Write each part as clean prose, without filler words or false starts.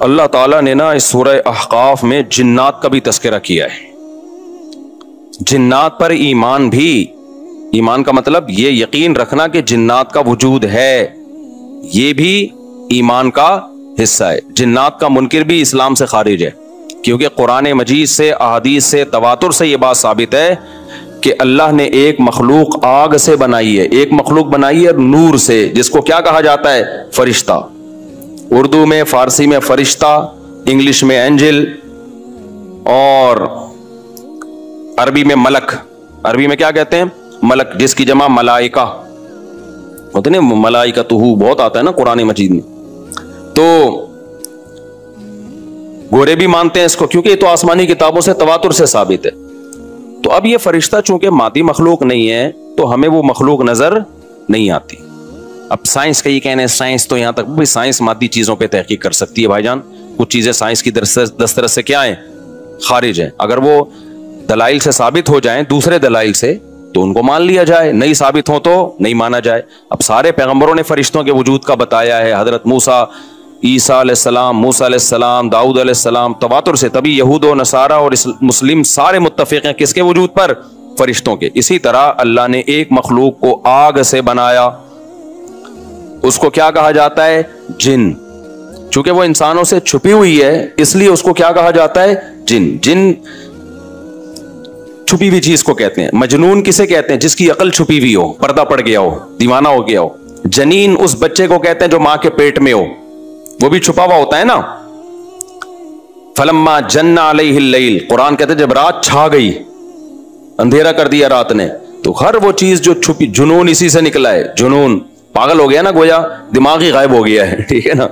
अल्लाह ताला ने ना इस सूरह अहकाफ में जिन्नात का भी तस्करा किया है। जिन्नात पर ईमान भी, ईमान का मतलब ये यकीन रखना कि जिन्नात का वजूद है, ये भी ईमान का हिस्सा है। जिन्नात का मुनकिर भी इस्लाम से खारिज है, क्योंकि कुरान मजीद से, अहादीस से, तवातुर से ये बात साबित है कि अल्लाह ने एक मखलूक आग से बनाई है, एक मखलूक बनाई है नूर से, जिसको क्या कहा जाता है? फरिश्ता। उर्दू में, फारसी में फरिश्ता, इंग्लिश में एंजल, और अरबी में मलक। अरबी में क्या कहते हैं? मलक, जिसकी जमा मलाइका होते ना, मलाइका तो बहुत आता है ना कुरान मजीद में। तो गोरे भी मानते हैं इसको, क्योंकि ये तो आसमानी किताबों से, तवातुर से साबित है। तो अब ये फरिश्ता चूंकि मादी मखलूक नहीं है, तो हमें वो मखलूक नजर नहीं आती। अब साइंस का ये कहना है, साइंस तो यहां तक भाई साइंस मादी चीजों पे तहकीक कर सकती है भाईजान। कुछ चीजें साइंस की दस्तरस से क्या है? खारिज है। अगर वो दलाइल से साबित हो जाएं, दूसरे दलाइल से, तो उनको मान लिया जाए, नहीं साबित हो तो नहीं माना जाए। अब सारे पैगंबरों ने फरिश्तों के वजूद का बताया है। हजरत मूसा, ईसा अलैहिस्सलाम, मूसा अलैहिस्सलाम, दाऊद अलैहिस्सलाम, तवातुर से। तभी यहूद और नसारा और मुस्लिम सारे मुत्तफिक हैं किसके वजूद पर? फरिश्तों के। इसी तरह अल्लाह ने एक मखलूक को आग से बनाया, उसको क्या कहा जाता है? जिन। चूंकि वो इंसानों से छुपी हुई है, इसलिए उसको क्या कहा जाता है? जिन। जिन छुपी हुई चीज को कहते हैं। मजनून किसे कहते हैं? जिसकी अकल छुपी हुई हो, पर्दा पड़ गया हो, दीवाना हो गया हो। जनीन उस बच्चे को कहते हैं जो मां के पेट में हो, वो भी छुपा हुआ होता है ना। फलम्मा जन्ना अलैहिल लैल, कुरान कहते हैं जब रात छा गई, अंधेरा कर दिया रात ने, तो हर वो चीज जो छुपी, जुनून इसी से निकला है। जुनून पागल हो गया ना, गोया दिमाग ही गायब हो गया है, ठीक है ना।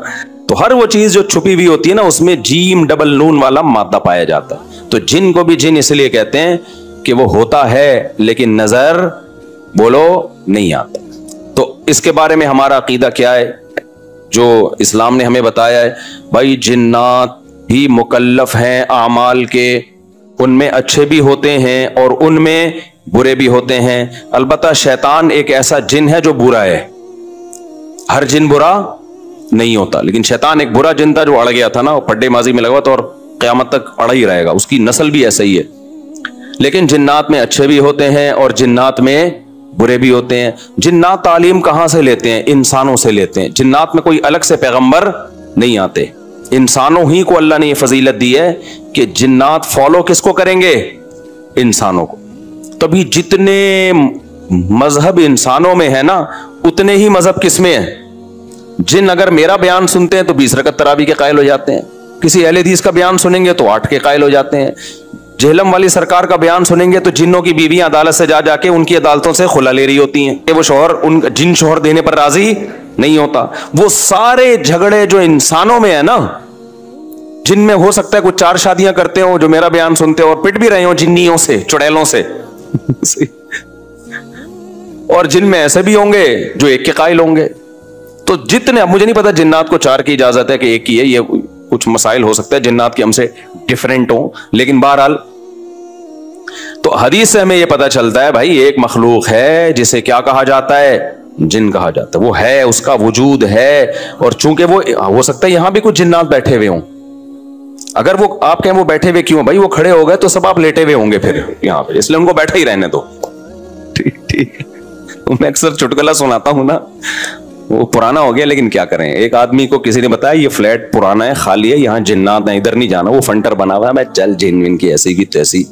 तो हर वो चीज जो छुपी हुई होती है ना, उसमें जीम डबल नून वाला मादा पाया जाता है। तो जिन को भी जिन इसलिए कहते हैं कि वो होता है लेकिन नजर बोलो नहीं आता। तो इसके बारे में हमारा अकीदा क्या है, जो इस्लाम ने हमें बताया है? भाई जिन्नात भी मुकल्लफ हैं आमाल के, उनमें अच्छे भी होते हैं और उनमें बुरे भी होते हैं। अलबत्ता शैतान एक ऐसा जिन है जो बुरा है। हर जिन बुरा नहीं होता, लेकिन शैतान एक बुरा जिन था जो अड़ गया था ना, पड्डे माजी में लगा था और क़यामत तक अड़ा ही रहेगा। उसकी नस्ल भी ऐसा ही है। लेकिन जिन्नात में अच्छे भी होते हैं और जिन्नात में बुरे भी होते हैं। जिन्नात तालीम कहां से लेते हैं? इंसानों से लेते हैं। जिन्नात में कोई अलग से पैगंबर नहीं आते, इंसानों ही को अल्लाह ने यह फजीलत दी है कि जिन्नात फॉलो किसको करेंगे? इंसानों को। तभी जितने मजहब इंसानों में है ना, उतने ही मजहब किसमें है? जिन अगर मेरा बयान सुनते हैं तो 20 रकत तरावी के कायल हो जाते हैं। किसी अहले हदीस का बयान सुनेंगे तो 8 के कायल हो जाते हैं। जेहलम वाली सरकार का बयान सुनेंगे तो जिन्नों की बीवियां अदालत से जा जाके उनकी अदालतों से खुला ले रही होती हैं कि वो शोहर उन जिन शोहर देने पर राजी नहीं होता। वो सारे झगड़े जो इंसानों में है ना, जिनमें हो सकता है कुछ 4 शादियां करते हो जो मेरा बयान सुनते हो और पिट भी रहे हो जिन्नियों से, चुड़ैलों से और जिनमें ऐसे भी होंगे जो एक के कायल होंगे। तो जितने, अब मुझे नहीं पता जिन्नात को 4 की इजाजत है कि एक की है, ये कुछ मसाइल हो सकता है जिन्नात के हमसे डिफरेंट हो, लेकिन बहरहाल तो हदीस से हमें यह पता चलता है भाई एक मखलूक है जिसे क्या कहा जाता है? जिन कहा जाता है। वो है, उसका वजूद है। और चूंकि वो हो सकता है यहां भी कुछ जिन्नात बैठे हुए हों। अगर वो आप कहें वो बैठे हुए क्यों? भाई वो खड़े हो गए तो सब आप लेटे हुए होंगे फिर यहां पे, इसलिए उनको बैठा ही रहने दो। ठीक। मैं अक्सर चुटकुला सुनाता हूं ना, वो पुराना हो गया लेकिन क्या करें। एक आदमी को किसी ने बताया ये फ्लैट पुराना है, खाली है, यहाँ जिन्नात है, इधर नहीं जाना, वो फंटर बना हुआ है। मैं चल जिन की ऐसी की तैसी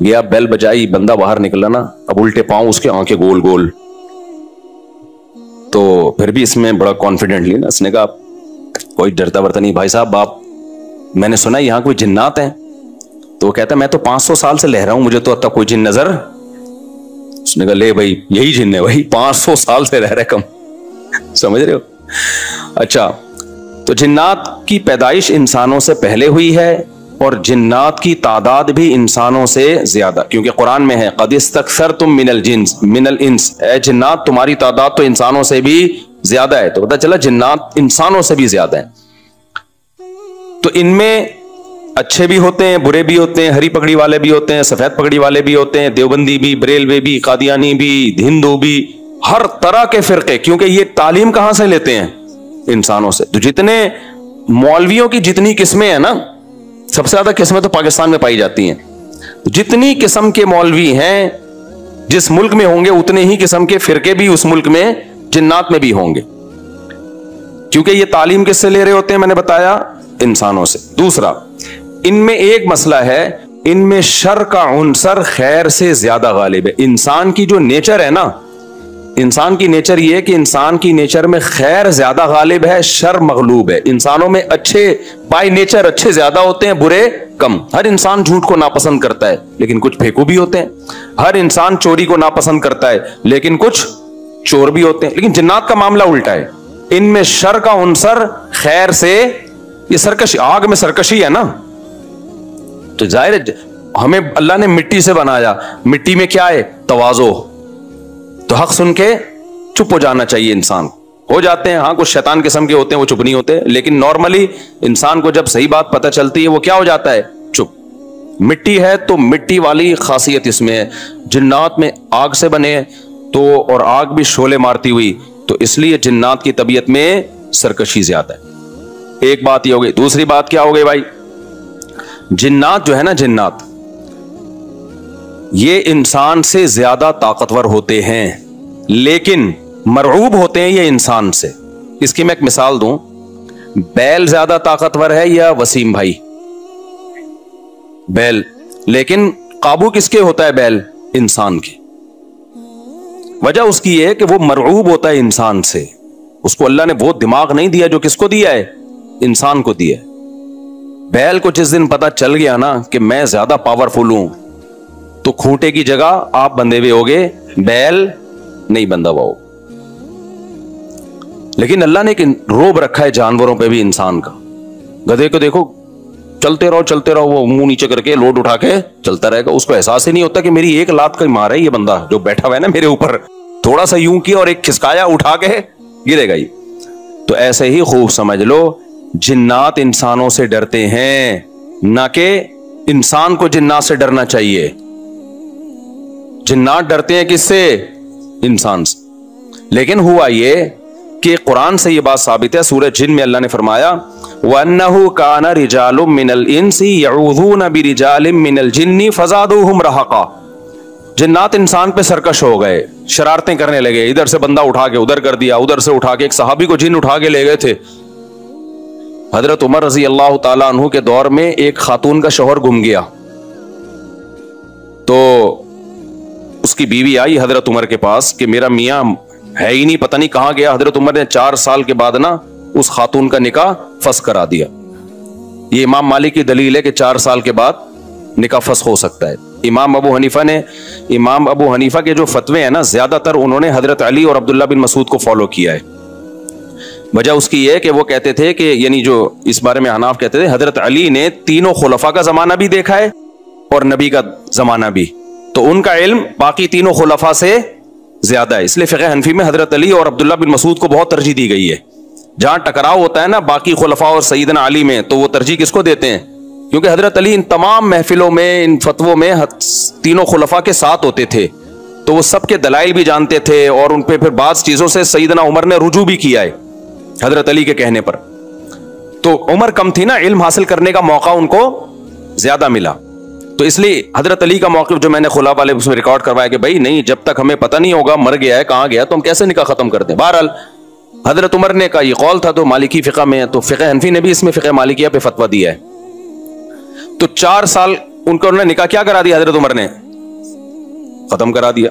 गया, बेल बजाई, बंदा बाहर निकला ना, अब उल्टे पांव उसके, आंखें गोल गोल। तो फिर भी इसमें बड़ा कॉन्फिडेंटली ना उसने कहा, कोई डरता वरता नहीं भाई साहब, आप मैंने सुना यहाँ कोई जिन्नात है। तो वो कहता मैं तो 500 साल से लह रहा हूं, मुझे तो अब तक कोई जिन नजर। उसने कहा ले भाई यही जिन है भाई, 500 साल से रह रहे कम, समझ रहे हो। अच्छा, तो जिन्नात की पैदाइश इंसानों से पहले हुई है और जिन्नात की तादाद भी इंसानों से ज्यादा, क्योंकि कुरान में है क़द इस्तक्सरतुम मिनल इंस, ए जिन्नात तुम्हारी तादाद तो इंसानों से भी ज्यादा है। तो पता चला जिन्नात इंसानों से भी ज्यादा है। तो इनमें अच्छे भी होते हैं, बुरे भी होते हैं, हरी पगड़ी वाले भी होते हैं, सफेद पगड़ी वाले भी होते हैं, देवबंदी भी, बरेलवी भी, कादियानी भी, हिंदू भी, हर तरह के फिरके। क्योंकि ये तालीम कहां से लेते हैं? इंसानों से। तो जितने मौलवियों की जितनी किस्में हैं ना, सबसे ज्यादा किस्में तो पाकिस्तान में पाई जाती हैं। जितनी किस्म के मौलवी हैं जिस मुल्क में होंगे, उतने ही किस्म के फिरके भी उस मुल्क में, जिन्नात में भी होंगे, क्योंकि ये तालीम किससे ले रहे होते हैं, मैंने बताया, इंसानों से। दूसरा, इनमें एक मसला है, इनमें शर का उनसर खैर से ज्यादा गालिब है। इंसान की जो नेचर है ना, इंसान की नेचर ये है कि इंसान की नेचर में खैर ज्यादा गालिब है, शर मगलूब है। इंसानों में अच्छे बाय नेचर अच्छे ज्यादा होते हैं, बुरे कम। हर इंसान झूठ को नापसंद करता है, लेकिन कुछ फेंकू भी होते हैं। हर इंसान चोरी को नापसंद करता है, लेकिन कुछ चोर भी होते हैं। लेकिन जिन्नात का मामला उल्टा है, इनमें शर का उनसर खैर से, ये सरकशी, आग में सरकशी है ना, तो जाहिर है हमें अल्लाह ने मिट्टी से बनाया, मिट्टी में क्या है, तवाज़ो। तो हक सुन के चुप हो जाना चाहिए इंसान। हो जाते हैं, हाँ, कुछ शैतान किस्म के होते हैं, वो चुप नहीं होते, लेकिन नॉर्मली इंसान को जब सही बात पता चलती है, वो क्या हो जाता है, चुप। मिट्टी है तो मिट्टी वाली खासियत इसमें है। जिन्नात में आग से बने तो, और आग भी शोले मारती हुई, तो इसलिए जिन्नात की तबीयत में सरकशी ज्यादा है। एक बात ये हो गई। दूसरी बात क्या हो गई भाई, जिन्नात जो है ना, जिन्नात ये इंसान से ज्यादा ताकतवर होते हैं, लेकिन मरऊब होते हैं ये इंसान से। इसकी मैं एक मिसाल दूं, बैल ज्यादा ताकतवर है या वसीम भाई? बैल। लेकिन काबू किसके होता है बैल? इंसान के। वजह उसकी है कि वो मरऊब होता है इंसान से। उसको अल्लाह ने वो दिमाग नहीं दिया जो किसको दिया है, इंसान को दिया है। बैल को जिस दिन पता चल गया ना कि मैं ज्यादा पावरफुल हूं, तो खूंटे की जगह आप बंधे हुए होगे, बैल नहीं बंधा हुआ हो। लेकिन अल्लाह ने एक रोब रखा है जानवरों पे भी इंसान का। गधे को देखो, चलते रहो, वो मुंह नीचे करके लोड उठा के चलता रहेगा। उसको एहसास ही नहीं होता कि मेरी एक लात का मार है ये बंदा जो बैठा हुआ है ना मेरे ऊपर, थोड़ा सा यूं किया और एक खिसकाया, उठा के गिरेगा ही। तो ऐसे ही खूब समझ लो, जिन्नात इंसानों से डरते हैं, ना कि इंसान को जिन्नात से डरना चाहिए। जिन्नात डरते हैं किससे? इंसान से। लेकिन हुआ ये कि कुरान से ये बात साबित है। सूरह जिन में अल्लाह ने फरमाया, वन्नहु काना रिजालुम मिनल इंसी यऊज़ूना बिरिजालिम मिनल जिन्नी फज़ादूहुम रहक़ा। जिन्नात इंसान पे सरकश हो गए, शरारतें करने लगे। इधर से बंदा उठा के उधर कर दिया, उधर से उठा के, एक सहाबी को जिन उठा के ले गए थे। हजरत उमर रजी अल्लाह ताला अन्हु के दौर में एक खातून का शौहर गुम गया, तो उसकी बीवी आई हजरत उमर के पास कि मेरा मियाँ है ही नहीं, पता नहीं कहां गया। हजरत उमर ने 4 साल के बाद ना उस खातून का निकाह फस करा दिया। ये इमाम मालिक की दलील है कि 4 साल के बाद निकाह फस हो सकता है। इमाम अबू हनीफा के जो फतवे हैं ना, ज्यादातर उन्होंने हजरत अली और अब्दुल्ला बिन मसूद को फॉलो किया है। वजह उसकी ये कि वो कहते थे कि, यानी जो इस बारे में हनाफ कहते थे, हजरत अली ने तीनों खुलफा का जमाना भी देखा है और नबी का जमाना भी, तो उनका इल्म बाकी तीनों खुलफा से ज्यादा है। इसलिए फिक़ह हनफी में हजरत अली और अब्दुल्ला बिन मसूद को बहुत तरजीह दी गई है। जहां टकराव होता है ना बाकी खुलफा और सईदना अली में, तो वो तरजीह किसको देते हैं? क्योंकि हजरत अली इन तमाम महफिलों में, इन फतवों में तीनों खुलफा के साथ होते थे, तो वो सबके दलाइल भी जानते थे, और उन पे फिर बाज़ चीजों से सईदना उमर ने रुजू भी किया है हजरत अली के कहने पर। तो उमर कम थी ना, इल्म हासिल करने का मौका उनको ज्यादा मिला। तो इसलिए हजरत अली का मौक़िफ़ जो मैंने खुला वाले उसमें रिकॉर्ड करवाया कि भाई नहीं, जब तक हमें पता नहीं होगा मर गया है, कहां गया, तो हम कैसे निकाह खत्म कर दें। बहरहाल हजरत उमर ने का ये कौल था, तो मालिकी फ़िक़ह में है, तो फ़िक़ह हनफी ने भी इसमें फ़िक़ह मालिकिया पे फतवा दिया है। तो 4 साल उनको उन्होंने निकाह क्या करा दिया, हजरत उमर ने खत्म करा दिया।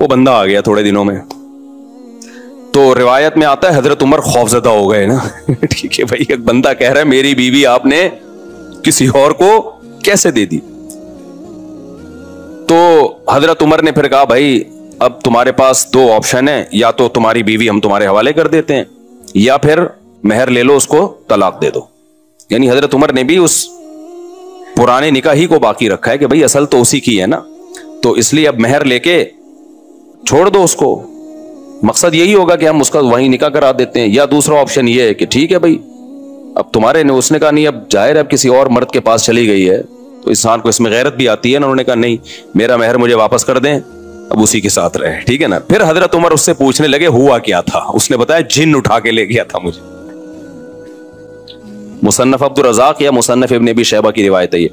वो बंदा आ गया थोड़े दिनों में, तो रिवायत में आता है हजरत उमर खौफजदा हो गए ना ठीक है भाई, एक बंदा कह रहा है मेरी बीवी आपने किसी और को कैसे दे दी। तो हजरत उमर ने फिर कहा, भाई अब तुम्हारे पास 2 ऑप्शन है, या तो तुम्हारी बीवी हम तुम्हारे हवाले कर देते हैं, या फिर मेहर ले लो, उसको तलाक दे दो। यानी हजरत उमर ने भी उस पुराने निकाह ही को बाकी रखा है कि भाई असल तो उसी की है ना, तो इसलिए अब मेहर लेके छोड़ दो उसको। मकसद यही होगा कि हम उसका वहीं निकाह करा देते हैं। या दूसरा ऑप्शन ये है कि ठीक है भाई, अब तुम्हारे ने, उसने कहा नहीं, अब जाहिर है अब किसी और मर्द के पास चली गई है, तो इंसान को इसमें गैरत भी आती है ना। उन्होंने कहा नहीं, मेरा मेहर मुझे वापस कर दें, अब उसी के साथ रहे, ठीक है ना। फिर हजरत उमर उससे पूछने लगे हुआ क्या था, उसने बताया जिन उठा के ले गया था मुझे। मुसन्नफ अब्दुर रज़ाक या मुसन्नफ इब्न अबी शैबा की रिवायत है ये,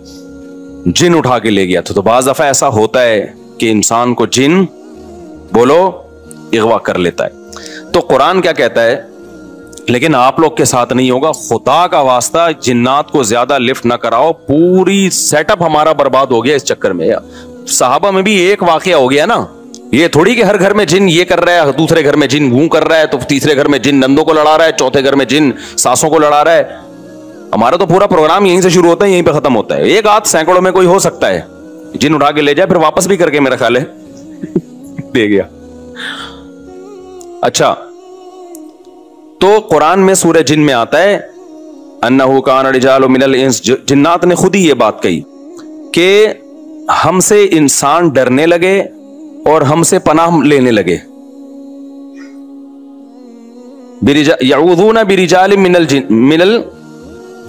जिन उठा के ले गया था। तो बाज़ दफा ऐसा होता है कि इंसान को जिन बोलो इगवा कर लेता है। तो कुरान क्या कहता है, लेकिन आप लोग के साथ नहीं होगा, खुदा का वास्ता जिन्नात को ज्यादा लिफ्ट ना कराओ, पूरी सेटअप हमारा बर्बाद हो गया इस चक्कर में। सहाबा में भी एक वाकया हो गया ना, ये थोड़ी कि हर घर में जिन ये कर रहा है, दूसरे घर में जिन वो कर रहा है, तो तीसरे घर में जिन नंदों को लड़ा रहा है, चौथे घर में जिन सासों को लड़ा रहा है। हमारा तो पूरा प्रोग्राम यहीं से शुरू होता है, यहीं पे खत्म होता है। एक आध सैकड़ों में कोई हो सकता है जिन उठा के ले जाए, फिर वापस भी करके मेरा ख्याल है दे गया। अच्छा, तो कुरान में सूरह जिन में आता है अन्नहु कान रिजालुम मिनल इंस, जिन्नात ने खुद ही ये बात कही कि हमसे इंसान डरने लगे और हमसे पनाह लेने लगे। यऊज़ूना बिरिजालिम मिनल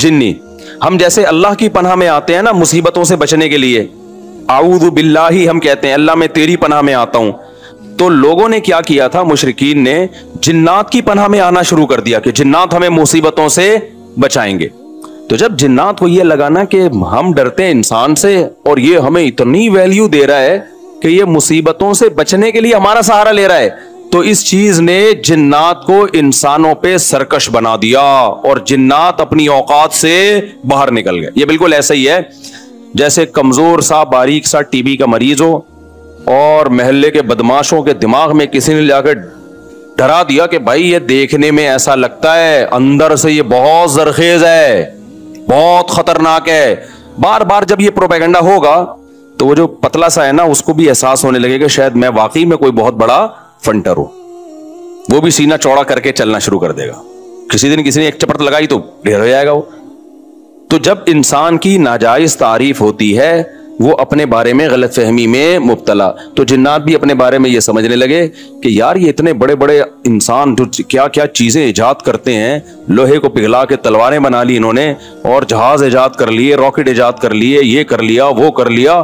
जिन्नी, हम जैसे अल्लाह की पनाह में आते हैं ना मुसीबतों से बचने के लिए, आऊज़ु बिल्लाही हम कहते हैं अल्लाह मैं तेरी पनाह में आता हूं। तो लोगों ने क्या किया था, मुशरिकीन ने जिन्नात की पनाह में आना शुरू कर दिया कि जिन्नात हमें मुसीबतों से बचाएंगे। तो जब जिन्नात को यह लगा ना कि हम डरते हैं इंसान से और ये हमें इतनी वैल्यू दे रहा है कि ये मुसीबतों से बचने के लिए हमारा सहारा ले रहा है, तो इस चीज ने जिन्नात को इंसानों पे सरकश बना दिया और जिन्नात अपनी औकात से बाहर निकल गए। ये बिल्कुल ऐसा ही है जैसे कमजोर सा बारीक सा टीबी का मरीज हो और मोहल्ले के बदमाशों के दिमाग में किसी ने जाकर डरा दिया कि भाई ये देखने में ऐसा लगता है, अंदर से ये बहुत जरखेज है, बहुत खतरनाक है। बार बार जब ये प्रोपेगेंडा होगा तो वो जो पतला सा है ना उसको भी एहसास होने लगेगा शायद मैं वाकई में कोई बहुत बड़ा फंटर हूं, वो भी सीना चौड़ा करके चलना शुरू कर देगा। किसी दिन किसी ने एक चपट लगाई तो ढेर हो जाएगा वो। तो जब इंसान की नाजायज तारीफ होती है वो अपने बारे में गलतफहमी में मुब्तला, तो जिन्नात भी अपने बारे में ये समझने लगे कि यार ये इतने बड़े बड़े इंसान जो क्या क्या चीजें इजाद करते हैं, लोहे को पिघला के तलवारें बना ली इन्होंने और जहाज इजाद कर लिए, रॉकेट इजाद कर लिए, ये कर लिया वो कर लिया,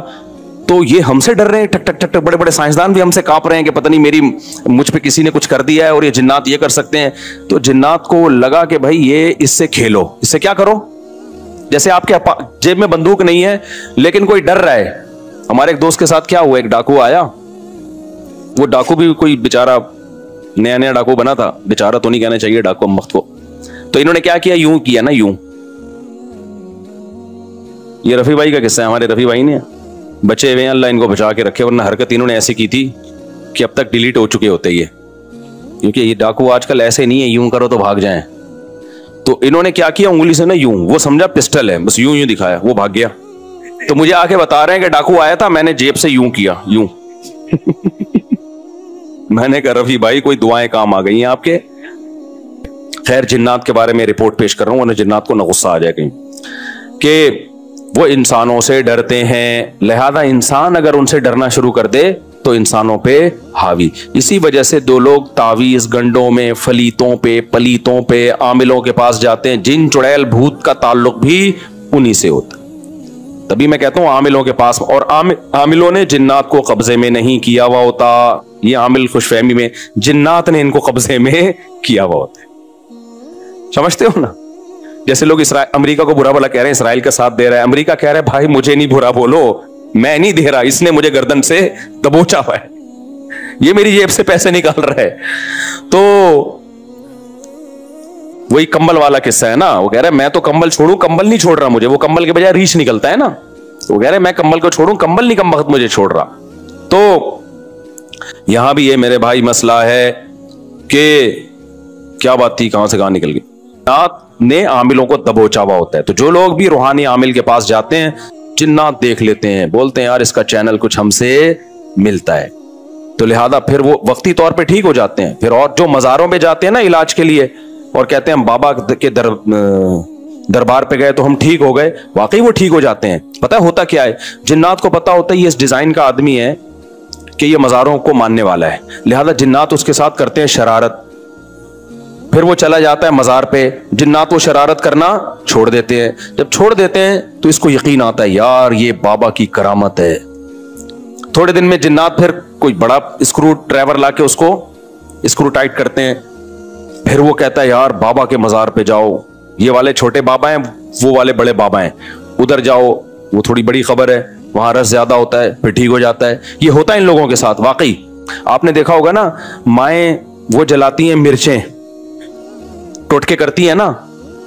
तो ये हमसे डर रहे हैं। टक टक टक टक बड़े बड़े साइंसदान भी हमसे कांप रहे हैं कि पता नहीं मुझ पे किसी ने कुछ कर दिया है और ये जिन्नात ये कर सकते हैं। तो जिन्नात को लगा कि भाई ये इससे खेलो, इससे क्या करो, जैसे आपके जेब में बंदूक नहीं है लेकिन कोई डर रहा है। हमारे एक दोस्त के साथ क्या हुआ, एक डाकू आया, वो डाकू भी कोई बेचारा नया नया डाकू बना था, बेचारा तो नहीं कहना चाहिए डाकू वक्त को। तो इन्होंने क्या किया, यूं किया ना, यूं, ये रफी भाई का किस्सा है, हमारे रफी भाई ने बचे हुए हैं, अल्लाह इनको बचा के रखे, वरना हरकत इन्होंने ऐसी की थी कि अब तक डिलीट हो चुके होते ये, क्योंकि ये डाकू आजकल ऐसे नहीं है यूं करो तो भाग जाएं। तो इन्होंने क्या किया, उंगली से ना यूं, वो समझा पिस्टल है, बस यूं यूं दिखाया, वो भाग गया। तो मुझे आके बता रहे हैं कि डाकू आया था, मैंने जेब से यूं किया, यूं मैंने कहा रफी भाई कोई दुआएं काम आ गई हैं आपके। खैर जिन्नात के बारे में रिपोर्ट पेश कर रहा हूं, वरना जिन्नात को ना गुस्सा आ जाए कहीं कि वो इंसानों से डरते हैं, लिहाजा इंसान अगर उनसे डरना शुरू कर दे तो इंसानों पे हावी। इसी वजह से दो लोग तावीज गंडों में, फलीतों पे, पलीतों पे, आमिलों के पास जाते हैं। जिन चुड़ैल भूत का ताल्लुक भी उन्हीं से होता। तभी मैं कहता हूं आमिलों के पास, और आमिलों ने जिन्नात को कब्जे में नहीं किया हुआ होता, ये आमिल खुशफहमी में, जिन्नात ने इनको कब्जे में किया हुआ होता है। समझते हो ना, जैसे लोग अमेरिका को बुरा भला कह रहे हैं, इसराइल का साथ दे रहा है, अमेरिका कह रहा है भाई मुझे नहीं बुरा बोलो, मैं नहीं दे रहा, इसने मुझे गर्दन से दबोचा हुआ है, ये मेरी जेब से पैसे निकाल रहा है। तो वही कंबल वाला किस्सा है ना, वो कह रहा है मैं तो कंबल छोड़ू, कंबल नहीं छोड़ रहा मुझे, वो कंबल के बजाय रीछ निकलता है ना, तो वो कह रहा है मैं कंबल को छोड़ू, कंबल नहीं कम वक्त मुझे छोड़ रहा। तो यहां भी ये मेरे भाई मसला है कि क्या बात थी, कहां से कहां निकल गई। जिन्नात ने आमिलों को दबोचा हुआ होता है। तो जो लोग भी रूहानी आमिल के पास जाते हैं, जिन्नात देख लेते हैं, बोलते हैं यार इसका चैनल कुछ हमसे मिलता है, तो लिहाजा फिर वो वक्ती तौर पे ठीक हो जाते हैं। फिर और जो मज़ारों में जाते हैं ना इलाज के लिए और कहते हैं हम बाबा के दरबार पे गए तो हम ठीक हो गए, वाकई वो ठीक हो जाते हैं। पता है होता क्या है, जिन्नात को पता होता है ये इस डिजाइन का आदमी है कि ये मज़ारों को मानने वाला है, लिहाजा जिन्नात उसके साथ करते हैं शरारत। फिर वो चला जाता है मज़ार पे, जिन्नात वो शरारत करना छोड़ देते हैं। जब छोड़ देते हैं तो इसको यकीन आता है यार ये बाबा की करामत है। थोड़े दिन में जिन्नात फिर कोई बड़ा स्क्रू ड्राइवर ला के उसको स्क्रू टाइट करते हैं। फिर वो कहता है यार बाबा के मजार पे जाओ, ये वाले छोटे बाबा हैं, वो वाले बड़े बाबा हैं, उधर जाओ, वो थोड़ी बड़ी खबर है, वहां रस ज्यादा होता है, फिर ठीक हो जाता है। ये होता है इन लोगों के साथ। वाकई आपने देखा होगा ना, माएँ वो जलाती हैं मिर्चें, टोटके करती है ना,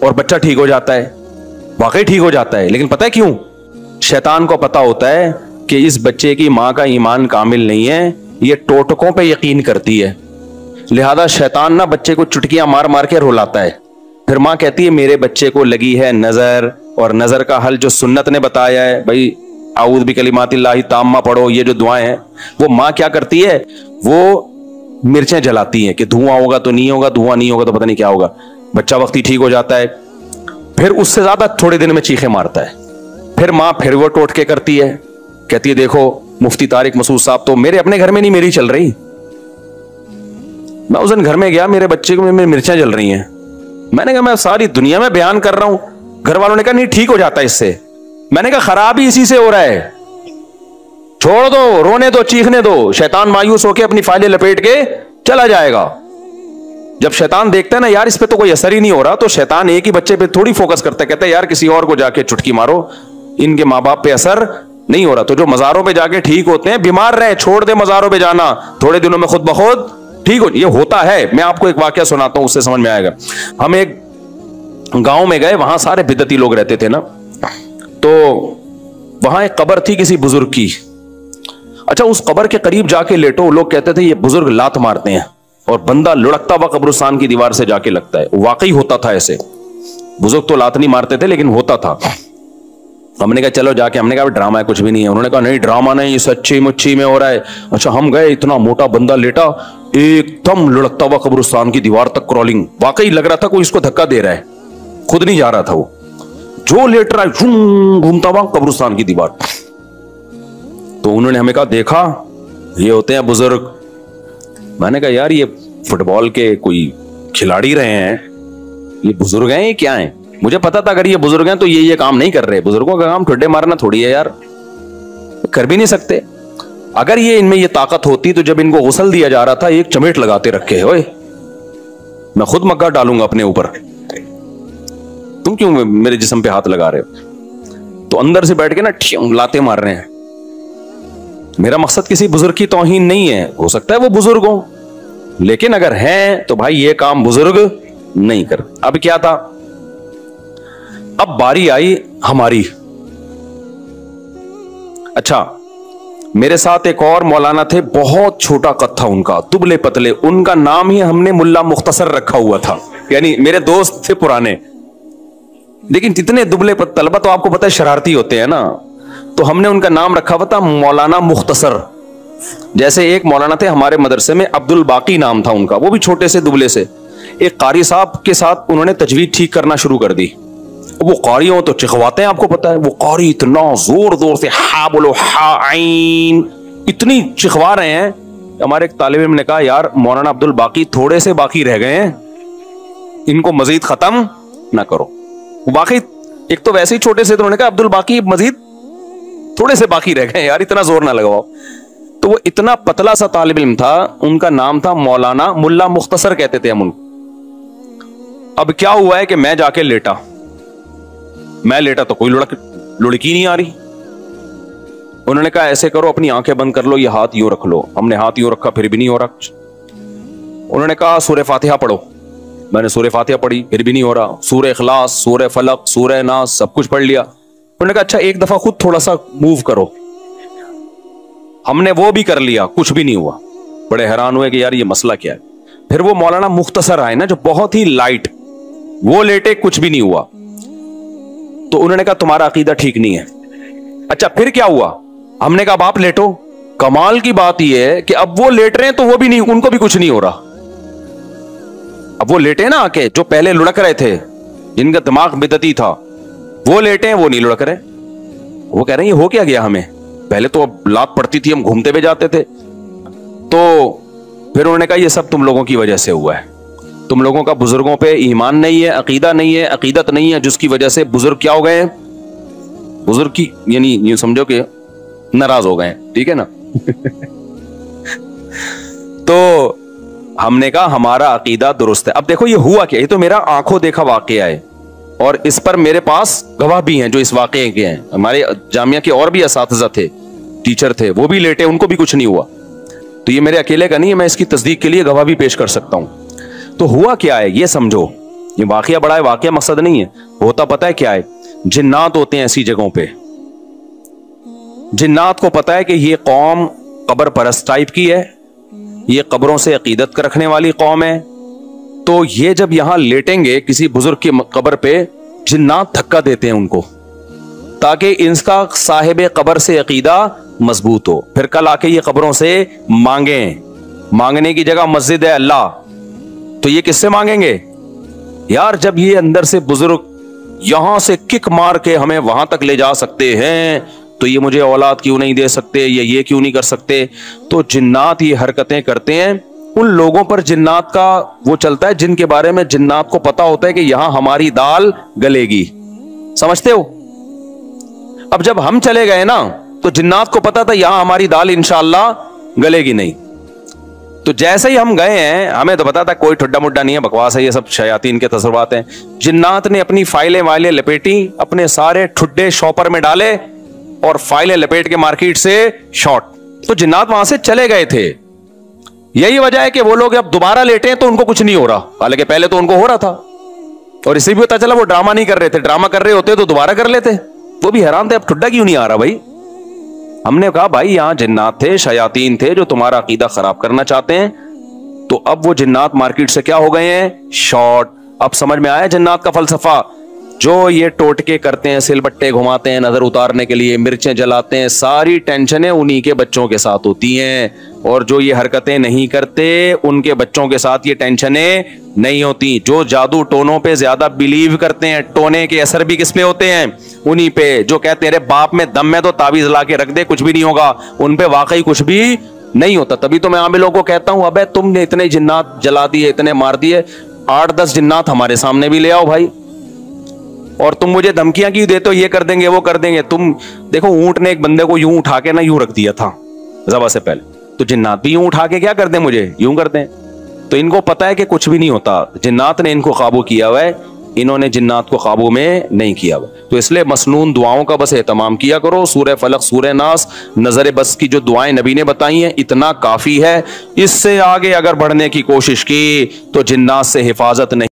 और बच्चा ठीक हो जाता है, वाकई ठीक हो जाता है। लेकिन पता है क्यों? शैतान को पता होता है कि इस बच्चे की मां का ईमान कामिल नहीं है, ये टोटकों पे यकीन करती है, लिहाजा शैतान ना बच्चे को चुटकियां मार मार के रुलाता है। फिर मां कहती है मेरे बच्चे को लगी है नजर, और नजर का हल जो सुन्नत ने बताया है, भाई आऊज़ बिकलिमातिल्लाहि ताम्मा पढ़ो, ये जो दुआएं हैं, वो मां क्या करती है, वो मिर्चें जलाती हैं कि धुआं होगा तो नहीं होगा, धुआं नहीं होगा तो पता नहीं क्या होगा। बच्चा वक्ती ठीक हो जाता है, फिर उससे ज्यादा थोड़े दिन में चीखें मारता है। फिर मां फिर वो टोटके करती है, कहती है देखो मुफ्ती तारिक मसूद साहब तो मेरे अपने घर में नहीं, मेरी चल रही। मैं उस दिन घर में गया, मेरे बच्चे को मेरी मिर्चें जल रही हैं। मैंने कहा मैं सारी दुनिया में बयान कर रहा हूं, घर वालों ने कहा नहीं ठीक हो जाता है इससे। मैंने कहा खराब ही इसी से हो रहा है, छोड़ दो, रोने दो, चीखने दो, शैतान मायूस होकर अपनी फाइलें लपेट के चला जाएगा। जब शैतान देखता है ना यार इस पे तो कोई असर ही नहीं हो रहा, तो शैतान एक ही बच्चे पे थोड़ी फोकस करता है, कहता है यार किसी और को जाके चुटकी मारो, इनके माँ बाप पे असर नहीं हो रहा। तो जो मजारों पे जाके ठीक होते हैं, बीमार रहे, छोड़ दे मजारों पे जाना, थोड़े दिनों में खुद ब खुद ठीक हो। ये होता है। मैं आपको एक वाकया सुनाता हूं, उससे समझ में आएगा। हम एक गांव में गए, वहां सारे बिदती लोग रहते थे ना, तो वहां एक कब्र थी किसी बुजुर्ग की। अच्छा, उस कब्र के करीब जाके लेटो, लोग कहते थे ये बुजुर्ग लात मारते हैं, और बंदा लुढ़कता हुआ कब्रिस्तान की दीवार से जाके लगता है। वाकई होता था ऐसे, बुजुर्ग तो लात नहीं मारते थे लेकिन होता था। हमने कहा चलो जाके, हमने कहा ड्रामा है, कुछ भी नहीं है। उन्होंने कहा नहीं ड्रामा नहीं, ये सच्ची मुच्ची में हो रहा है। अच्छा, हम गए, इतना मोटा बंदा लेटा, एकदम लुढ़कता हुआ कब्रिस्तान की दीवार तक क्रॉलिंग। वाकई लग रहा था कोई इसको धक्का दे रहा है, खुद नहीं जा रहा था वो, जो लेट रहा है घूमता हुआ कब्रिस्तान की दीवार। तो उन्होंने हमें कहा देखा, ये होते हैं बुजुर्ग। मैंने कहा यार ये फुटबॉल के कोई खिलाड़ी रहे हैं, ये बुजुर्ग हैं, ये क्या हैं? मुझे पता था अगर ये बुजुर्ग हैं तो ये काम नहीं कर रहे। बुजुर्गों का काम ठुड्डे मारना थोड़ी है यार, कर भी नहीं सकते। अगर ये इनमें ये ताकत होती तो जब इनको गुस्ल दिया जा रहा था एक चमेट लगाते रखे, ओए मैं खुद मक्का डालूंगा अपने ऊपर, तुम क्यों मेरे जिस्म पे हाथ लगा रहे हो? तो अंदर से बैठ के ना लाते मार रहे हैं। मेरा मकसद किसी बुजुर्ग की तौहीन नहीं है, हो सकता है वो बुजुर्ग हो, लेकिन अगर हैं तो भाई ये काम बुजुर्ग नहीं कर। अब क्या था, अब बारी आई हमारी। अच्छा, मेरे साथ एक और मौलाना थे, बहुत छोटा कद था उनका, दुबले पतले, उनका नाम ही हमने मुल्ला मुख्तसर रखा हुआ था, यानी मेरे दोस्त थे पुराने। लेकिन इतने दुबले तलबा तो आपको पता है शरारती होते हैं ना, तो हमने उनका नाम रखा हुआ था मौलाना मुख्तसर। जैसे एक मौलाना थे हमारे मदरसे में, अब्दुल बाकी नाम था उनका, वो भी छोटे से दुबले से। एक कारी साहब के साथ उन्होंने तजवीद ठीक करना शुरू कर दी। वो कारी हो तो चिखवाते हैं, आपको पता है, वो कारी इतना जोर जोर से हा बोलो, हा आइन, इतनी चिखवा रहे हैं। हमारे एक तालिब इल्म ने कहा यार मौलाना अब्दुल बाकी थोड़े से बाकी रह गए हैं, इनको मजीद खत्म ना करो। बाकी एक तो वैसे ही छोटे से, तो उन्होंने कहा अब्दुल बाकी मजीद थोड़े से बाकी रह गए यार, इतना जोर ना लगाओ। तो वो इतना पतला सा तालिब इल्म था, उनका नाम था मौलाना मुल्ला मुख्तसर कहते थे हम उनको। अब क्या हुआ है कि मैं जाके लेटा, मैं लेटा तो कोई लुढ़की नहीं आ रही। उन्होंने कहा ऐसे करो, अपनी आंखें बंद कर लो, ये हाथ यूं रख लो। हमने हाथ यूं रखा, फिर भी नहीं हो रहा कुछ। उन्होंने कहा सूरह फातिहा पढ़ो। मैंने सूरह फातिहा पढ़ी, फिर भी नहीं हो रहा। सूरह इखलास, सूरह फलक, सूरह नास, सब कुछ पढ़ लिया। उन्होंने कहा अच्छा एक दफा खुद थोड़ा सा मूव करो। हमने वो भी कर लिया, कुछ भी नहीं हुआ। बड़े हैरान हुए कि यार ये मसला क्या है। फिर वो मौलाना मुख्तसर आए ना, जो बहुत ही लाइट, वो लेटे, कुछ भी नहीं हुआ। तो उन्होंने कहा तुम्हारा अकीदा ठीक नहीं है। अच्छा फिर क्या हुआ? हमने कहा आप लेटो। कमाल की बात यह है कि अब वो लेट रहे हैं तो वो भी नहीं, उनको भी कुछ नहीं हो रहा। अब वो लेटे ना आके, जो पहले लुढ़क रहे थे, जिनका दिमाग बिदती था, वो लेटे हैं, वो नहीं लुढ़क रहे। वो कह रहे हैं ये हो क्या गया हमें, पहले तो लात पड़ती थी, हम घूमते हुए जाते थे। तो फिर उन्होंने कहा ये सब तुम लोगों की वजह से हुआ है, तुम लोगों का बुजुर्गों पे ईमान नहीं है, अकीदा नहीं है, अकीदत नहीं है, जिसकी वजह से बुजुर्ग क्या हो गए हैं, बुजुर्ग की यानी यूं समझो कि नाराज हो गए, ठीक है ना। तो हमने कहा हमारा अकीदा दुरुस्त है। अब देखो ये हुआ क्या, ये तो मेरा आंखों देखा वाकया है और इस पर मेरे पास गवाह भी हैं जो इस वाकये के हैं। हमारे जामिया के और भी असातिज़ा थे, टीचर थे, वो भी लेटे, उनको भी कुछ नहीं हुआ। तो ये मेरे अकेले का नहीं है, मैं इसकी तस्दीक के लिए गवाह भी पेश कर सकता हूं। तो हुआ क्या है ये समझो, ये वाकया बड़ा है, वाकया मकसद नहीं है। होता पता है क्या है, जिन्नात होते हैं ऐसी जगहों पे। जिन्नात को पता है कि ये कौम कब्र परस्त टाइप की है, ये कब्रों से अकीदत रखने वाली कौम है। तो ये जब यहां लेटेंगे किसी बुजुर्ग की कब्र पे, जिन्नात धक्का देते हैं उनको ताकि इनका साहिब कब्र से अकीदा मजबूत हो। फिर कल आके ये कब्रों से मांगने की जगह मस्जिद है अल्लाह, तो ये किससे मांगेंगे यार? जब ये अंदर से बुजुर्ग यहां से किक मार के हमें वहां तक ले जा सकते हैं, तो ये मुझे औलाद क्यों नहीं दे सकते, ये क्यों नहीं कर सकते? तो जिन्नात ये हरकतें करते हैं। उन लोगों पर जिन्नात का वो चलता है जिनके बारे में जिन्नात को पता होता है कि यहां हमारी दाल गलेगी। समझते हो? अब जब हम चले गए ना, तो जिन्नात को पता था यहां हमारी दाल इंशाअल्लाह गलेगी नहीं। तो जैसे ही हम गए हैं, हमें तो पता था कोई ठुड्डा मुड्डा नहीं है, बकवास है, ये सब शयातीन के तसव्वुरात हैं। जिन्नात ने अपनी फाइलें वाइलें लपेटी, अपने सारे ठुड्डे शॉपर में डाले और फाइलें लपेट के मार्केट से शॉर्ट। तो जिन्नात वहां से चले गए थे। यही वजह है कि वो लोग अब दोबारा लेटे हैं तो उनको कुछ नहीं हो रहा, हालांकि पहले तो उनको हो रहा था। और इसे भी पता चला वो ड्रामा नहीं कर रहे थे, ड्रामा कर रहे होते तो दोबारा कर लेते। वो भी हैरान थे, अब ठुड्डा क्यों नहीं आ रहा भाई? हमने कहा भाई यहां जिन्नात थे, शयातीन थे जो तुम्हारा अकीदा खराब करना चाहते हैं। तो अब वो जिन्नात मार्केट से क्या हो गए हैं? शॉर्ट। अब समझ में आया जिन्नात का फलसफा? जो ये टोटके करते हैं, सिलबट्टे घुमाते हैं नजर उतारने के लिए, मिर्चें जलाते हैं, सारी टेंशनें उन्हीं के बच्चों के साथ होती हैं। और जो ये हरकतें नहीं करते उनके बच्चों के साथ ये टेंशनें नहीं होती। जो जादू टोनों पे ज्यादा बिलीव करते हैं, टोने के असर भी किस पे होते हैं? उन्हीं पे। जो कहते हैं अरे बाप में दम में तो ताबीज ला के रख दे, कुछ भी नहीं होगा, उन पे वाकई कुछ भी नहीं होता। तभी तो मैं आमिलों को कहता हूं, अबे तुमने इतने जिन्नात जला दिए, इतने मार दिए, 8-10 जिन्नात हमारे सामने भी ले आओ भाई। और तुम मुझे धमकियां क्यों देते हो, ये कर देंगे वो कर देंगे? तुम देखो, ऊंट ने एक बंदे को यूं उठा के ना यूं रख दिया था ज़बह से पहले, तो जिन्नात भी यूं उठा के क्या कर दें, मुझे यूं कर दें। तो इनको पता है कि कुछ भी नहीं होता, जिन्नात ने इनको काबू किया हुआ है, इन्होंने जिन्नात को काबू में नहीं किया हुआ। तो इसलिए मसनून दुआओं का बस एहतमाम किया करो। सूरह फलक, सूरह नास, नजर बस की जो दुआएं नबी ने बताई हैं, इतना काफी है। इससे आगे अगर बढ़ने की कोशिश की तो जिन्नात से हिफाजत नहीं।